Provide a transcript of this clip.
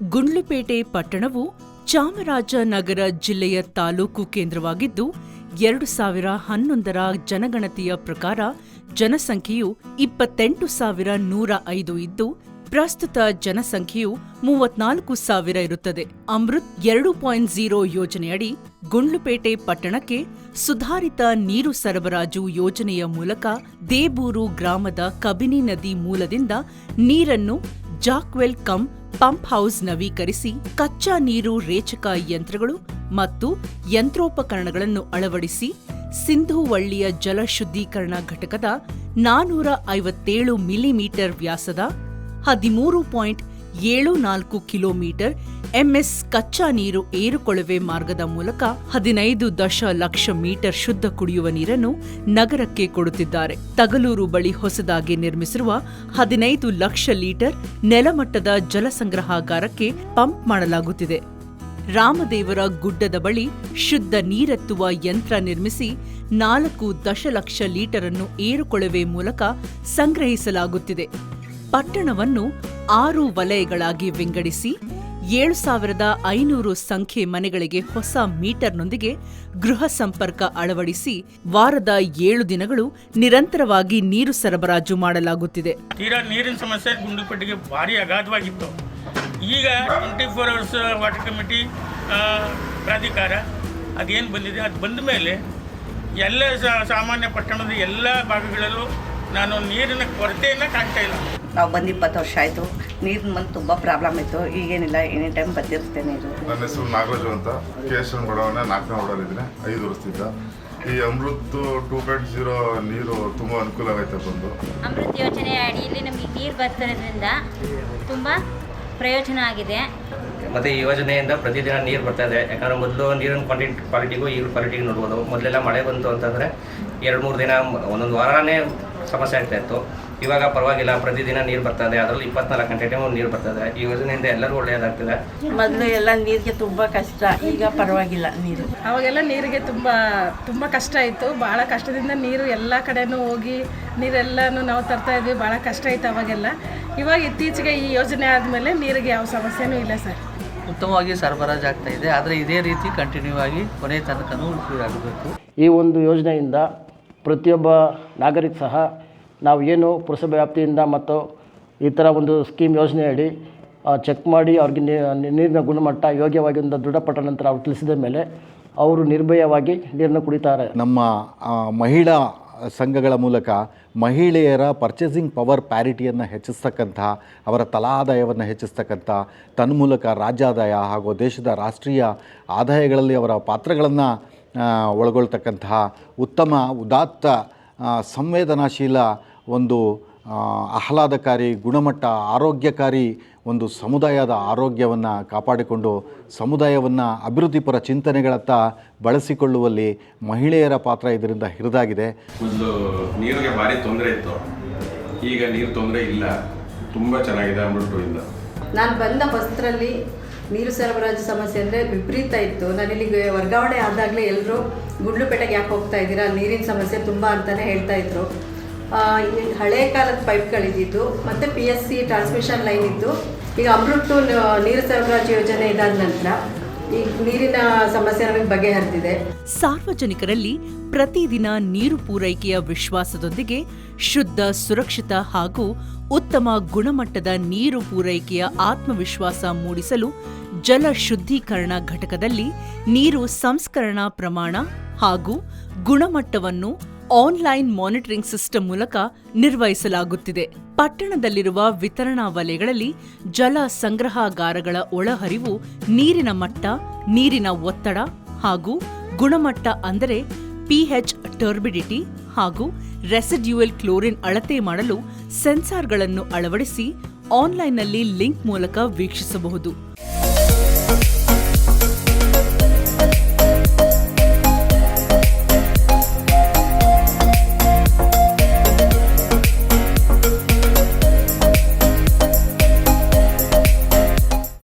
ಗುಂಡ್ಲುಪೇಟೆ ಪಟ್ಟಣವು ಚಾಮರಾಜನಗರ ಜಿಲ್ಲೆಯ ತಾಲೂಕು ಕೇಂದ್ರವಾಗಿದ್ದು 2011ರ ಜನಗಣತಿಯ ಪ್ರಕಾರ ಜನಸಂಖ್ಯೆಯು 28,105 ಇದ್ದು ಪ್ರಸ್ತುತ ಜನಸಂಖ್ಯೆಯು 34,000 ಇರುತ್ತದೆ. ಅಮೃತ್ 2.0 ಯೋಜನೆಯಡಿ ಗುಂಡ್ಲುಪೇಟೆ ಪಟ್ಟಣಕ್ಕೆ ಸುಧಾರಿತ ನೀರು ಸರಬರಾಜು ಯೋಜನೆಯ ಮೂಲಕ ದೇಬೂರು ಗ್ರಾಮದ ಕಬಿನಿ ನದಿ ಮೂಲದಿಂದ ನೀರನ್ನು ಜಾಕ್ವೆಲ್ ಕಮ್ ಪಂಪ್ ಹೌಸ್ ನವೀಕರಿಸಿ ಕಚ್ಚಾ ನೀರು ರೇಚಕ ಯಂತ್ರಗಳು ಮತ್ತು ಯಂತ್ರೋಪಕರಣಗಳನ್ನು ಅಳವಡಿಸಿ ಸಿಂಧುವಳ್ಳಿಯ ಜಲ ಶುದ್ಧೀಕರಣ ಘಟಕದ 457 ಮಿಲಿಮೀಟರ್ ವ್ಯಾಸದ 13.74 ಕಿಲೋಮೀಟರ್ ಎಂಎಸ್ ಕಚ್ಚಾ ನೀರು ಏರುಕೊಳವೆ ಮಾರ್ಗದ ಮೂಲಕ 15 ದಶಲಕ್ಷ ಮೀಟರ್ ಶುದ್ಧ ಕುಡಿಯುವ ನೀರನ್ನು ನಗರಕ್ಕೆ ಕೊಡುತ್ತಿದ್ದಾರೆ. ತಗಲೂರು ಬಳಿ ಹೊಸದಾಗಿ ನಿರ್ಮಿಸಿರುವ 15 ಲಕ್ಷ ಲೀಟರ್ ನೆಲಮಟ್ಟದ ಜಲಸಂಗ್ರಹಾಗಾರಕ್ಕೆ ಪಂಪ್ ಮಾಡಲಾಗುತ್ತಿದೆ. ರಾಮದೇವರ ಗುಡ್ಡದ ಬಳಿ ಶುದ್ಧ ನೀರೆತ್ತುವ ಯಂತ್ರ ನಿರ್ಮಿಸಿ 4 ದಶಲಕ್ಷ ಲೀಟರ್ ಅನ್ನು ಏರುಕೊಳವೆ ಮೂಲಕ ಸಂಗ್ರಹಿಸಲಾಗುತ್ತಿದೆ. ಪಟ್ಟಣವನ್ನು 6 ವಲಯಗಳಾಗಿ ವಿಂಗಡಿಸಿ 7,500 ಸಂಖ್ಯೆ ಮನೆಗಳಿಗೆ ಹೊಸ ಮೀಟರ್ನೊಂದಿಗೆ ಗೃಹ ಸಂಪರ್ಕ ಅಳವಡಿಸಿ ವಾರದ 7 ದಿನಗಳು ನಿರಂತರವಾಗಿ ನೀರು ಸರಬರಾಜು ಮಾಡಲಾಗುತ್ತಿದೆ. ತೀರಾ ನೀರಿನ ಸಮಸ್ಯೆ ಗುಂಡ್ಲುಪೇಟೆಗೆ ಭಾರಿ ಅಗಾಧವಾಗಿತ್ತು. ಈಗ 24 ಅವರ್ಸ್ ವಾಟರ್ ಕಮಿಟಿ ಪ್ರಾಧಿಕಾರ ಅದೇನು ಬಂದಿದೆ, ಅದು ಬಂದ ಮೇಲೆ ಎಲ್ಲ ಸಾಮಾನ್ಯ ಪಟ್ಟಣದ ಎಲ್ಲ ಭಾಗಗಳಲ್ಲೂ ನಾನು ನೀರಿನ ಕೊರತೆಯನ್ನು ಕಾಣ್ತಾ ಇಲ್ಲ. ನಾವು ಬಂದು 20 ವರ್ಷ ಆಯಿತು. ನೀರಿನ ಬಂದು ತುಂಬ ಪ್ರಾಬ್ಲಮ್ ಇತ್ತು. ಈಗೇನಿಲ್ಲ, ಎನಿ ಟೈಮ್ ಬರ್ತಿರುತ್ತೆ ನೀರು. ನನ್ನ ಹೆಸರು ನಾಗರಾಜು ಅಂತ, KSN ಬಡಾವಣೆ 4ನೇ ವಾರ್ಡಲ್ಲಿದ್ದೀನಿ. 5 ವರ್ಷದಿಂದ ಈ ಅಮೃತ್ 2.0 ನೀರು ತುಂಬ ಅನುಕೂಲ ಆಗೈತೆ. ಬಂದು ಅಮೃತ್ ಯೋಜನೆ ಅಡಿಯಲ್ಲಿ ನಮಗೆ ನೀರು ಬರ್ತಿರೋದ್ರಿಂದ ತುಂಬ ಪ್ರಯೋಜನ ಆಗಿದೆ. ಮತ್ತು ಈ ಯೋಜನೆಯಿಂದ ಪ್ರತಿದಿನ ನೀರು ಬರ್ತಾ ಇದೆ. ಯಾಕಂದರೆ ಮೊದಲು ನೀರಿನ ಕ್ವಾಲಿಟಿಗೂ ಈಗ ಕ್ವಾಲಿಟಿಗೂ ನೋಡ್ಬೋದು. ಮೊದಲೆಲ್ಲ ಮಳೆ ಬಂತು ಅಂತಂದರೆ 2-3 ದಿನ ಒಂದೊಂದು ವಾರನೇ ಸಮಸ್ಯೆ ಆಗ್ತಾ ಇತ್ತು. ಇವಾಗ ಪರವಾಗಿಲ್ಲ, ಪ್ರತಿದಿನ ನೀರು ಬರ್ತದೆ. ಅದರಲ್ಲಿ 24 ಗಂಟೆ ಟೈಮ್ ನೀರು ಬರ್ತದೆ. ಈ ಯೋಜನೆಯಿಂದ ಎಲ್ಲರೂ ಒಳ್ಳೆಯದಾಗ್ತದೆ. ಮೊದಲು ಎಲ್ಲ ನೀರಿಗೆ ತುಂಬ ಕಷ್ಟ, ಈಗ ಪರವಾಗಿಲ್ಲ ನೀರು. ಅವಾಗೆಲ್ಲ ನೀರಿಗೆ ತುಂಬ ಕಷ್ಟ ಇತ್ತು. ಭಾಳ ಕಷ್ಟದಿಂದ ನೀರು ಎಲ್ಲ ಕಡೆನೂ ಹೋಗಿ ನೀರೆಲ್ಲನೂ ನಾವು ತರ್ತಾ ಇದ್ವಿ. ಭಾಳ ಕಷ್ಟ ಇತ್ತು ಅವಾಗೆಲ್ಲ. ಇವಾಗ ಇತ್ತೀಚೆಗೆ ಈ ಯೋಜನೆ ಆದಮೇಲೆ ನೀರಿಗೆ ಯಾವ ಸಮಸ್ಯೆನೂ ಇಲ್ಲ ಸರ್. ಉತ್ತಮವಾಗಿ ಸರಬರಾಜು ಆಗ್ತಾ ಇದೆ. ಆದರೆ ಇದೇ ರೀತಿ ಕಂಟಿನ್ಯೂ ಆಗಿ ಕೊನೆ ತನಕನೂ ಉಪಯೋಗ ಆಗಬೇಕು. ಈ ಒಂದು ಯೋಜನೆಯಿಂದ ಪ್ರತಿಯೊಬ್ಬ ನಾಗರಿಕ ಸಹ ನಾವು ಏನು ಪುರಸಭೆ ವ್ಯಾಪ್ತಿಯಿಂದ ಮತ್ತು ಈ ಥರ ಒಂದು ಸ್ಕೀಮ್ ಯೋಜನೆಯಡಿ ಚೆಕ್ ಮಾಡಿ ಅವ್ರಿಗೆ ನೀರಿನ ಗುಣಮಟ್ಟ ಯೋಗ್ಯವಾಗಿ ಒಂದು ದೃಢಪಟ್ಟ ನಂತರ ಅವ್ರು ತಿಳಿಸಿದ ಮೇಲೆ ಅವರು ನಿರ್ಭಯವಾಗಿ ನೀರನ್ನು ಕುಡಿತಾರೆ. ನಮ್ಮ ಮಹಿಳಾ ಸಂಘಗಳ ಮೂಲಕ ಮಹಿಳೆಯರ ಪರ್ಚೇಸಿಂಗ್ ಪವರ್ ಪ್ಯಾರಿಟಿಯನ್ನು ಹೆಚ್ಚಿಸ್ತಕ್ಕಂಥ, ಅವರ ತಲಾ ಆದಾಯವನ್ನು ಹೆಚ್ಚಿಸ್ತಕ್ಕಂಥ, ತನ್ಮೂಲಕ ರಾಜ್ಯಾದಾಯ ಹಾಗೂ ದೇಶದ ರಾಷ್ಟ್ರೀಯ ಆದಾಯಗಳಲ್ಲಿ ಅವರ ಪಾತ್ರಗಳನ್ನು ಒಳಗೊಳ್ತಕ್ಕಂತಹ ಉತ್ತಮ, ಉದಾತ್ತ, ಸಂವೇದನಾಶೀಲ, ಒಂದು ಆಹ್ಲಾದಕಾರಿ, ಗುಣಮಟ್ಟ, ಆರೋಗ್ಯಕಾರಿ ಒಂದು ಸಮುದಾಯದ ಆರೋಗ್ಯವನ್ನು ಕಾಪಾಡಿಕೊಂಡು ಸಮುದಾಯವನ್ನು ಅಭಿವೃದ್ಧಿಪರ ಚಿಂತನೆಗಳತ್ತ ಬಳಸಿಕೊಳ್ಳುವಲ್ಲಿ ಮಹಿಳೆಯರ ಪಾತ್ರ ಇದರಿಂದ ಹಿರಿದಾಗಿದೆ. ಮೊದಲು ನೀರಿಗೆ ಭಾರಿ ತೊಂದರೆ ಇತ್ತು, ಈಗ ನೀರು ತೊಂದರೆ ಇಲ್ಲ, ತುಂಬ ಚೆನ್ನಾಗಿದೆ ಅಮೃತದಿಂದ. ನಾನು ಬಂದ ಹೊಸರಲ್ಲಿ ನೀರು ಸರಬರಾಜು ಸಮಸ್ಯೆ ಅಂದರೆ ವಿಪರೀತ ಇತ್ತು. ನಾನಿಲ್ಲಿಗೆ ವರ್ಗಾವಣೆ ಆದಾಗಲೇ ಎಲ್ಲರೂ ಗುಂಡ್ಲುಪೇಟೆಗೆ ಯಾಕೆ ಹೋಗ್ತಾ ಇದ್ದೀರಾ, ನೀರಿನ ಸಮಸ್ಯೆ ತುಂಬ ಅಂತಲೇ ಹೇಳ್ತಾಯಿದ್ರು. ಹಳೆ ಕಾಲದ ಪೈಪ್ಗಳಿದ್ದಿದ್ದು ಮತ್ತು PSC ಟ್ರಾನ್ಸ್ಮಿಷನ್ ಲೈನ್ ಇದ್ದು. ಈಗ ಅಮೃತ್ ನೀರು ಸರಬರಾಜು ಯೋಜನೆ ಇದಾದ ನಂತರ ಈ ನೀರಿನ ಸಮಸ್ಯೆ ನಮಗೆ ಬಗೆಹರಿದಿದೆ. ಸಾರ್ವಜನಿಕರಲ್ಲಿ ಪ್ರತಿದಿನ ನೀರು ಪೂರೈಕೆಯ ವಿಶ್ವಾಸದೊಂದಿಗೆ ಶುದ್ಧ, ಸುರಕ್ಷಿತ ಹಾಗೂ ಉತ್ತಮ ಗುಣಮಟ್ಟದ ನೀರು ಪೂರೈಕೆಯ ಆತ್ಮವಿಶ್ವಾಸ ಮೂಡಿಸಲು ಜಲ ಶುದ್ಧೀಕರಣ ಘಟಕದಲ್ಲಿ ನೀರು ಸಂಸ್ಕರಣಾ ಪ್ರಮಾಣ ಹಾಗೂ ಗುಣಮಟ್ಟವನ್ನು ಆನ್ಲೈನ್ ಮಾನಿಟರಿಂಗ್ ಸಿಸ್ಟಮ್ ಮೂಲಕ ನಿರ್ವಹಿಸಲಾಗುತ್ತಿದೆ. ಪಟ್ಟಣದಲ್ಲಿರುವ ವಿತರಣಾ ವಲಯಗಳಲ್ಲಿ ಜಲ ಸಂಗ್ರಹಾಗಾರಗಳ ಒಳಹರಿವು, ನೀರಿನ ಮಟ್ಟ, ನೀರಿನ ಒತ್ತಡ ಹಾಗೂ ಗುಣಮಟ್ಟ ಅಂದರೆ pH, ಟರ್ಬಿಡಿಟಿ ಹಾಗೂ ರೆಸಿಡ್ಯೂಯಲ್ ಕ್ಲೋರಿನ್ ಅಳತೆ ಮಾಡಲು ಸೆನ್ಸಾರ್ಗಳನ್ನು ಅಳವಡಿಸಿ ಆನ್ಲೈನ್ನಲ್ಲಿ ಲಿಂಕ್ ಮೂಲಕ ವೀಕ್ಷಿಸಬಹುದು.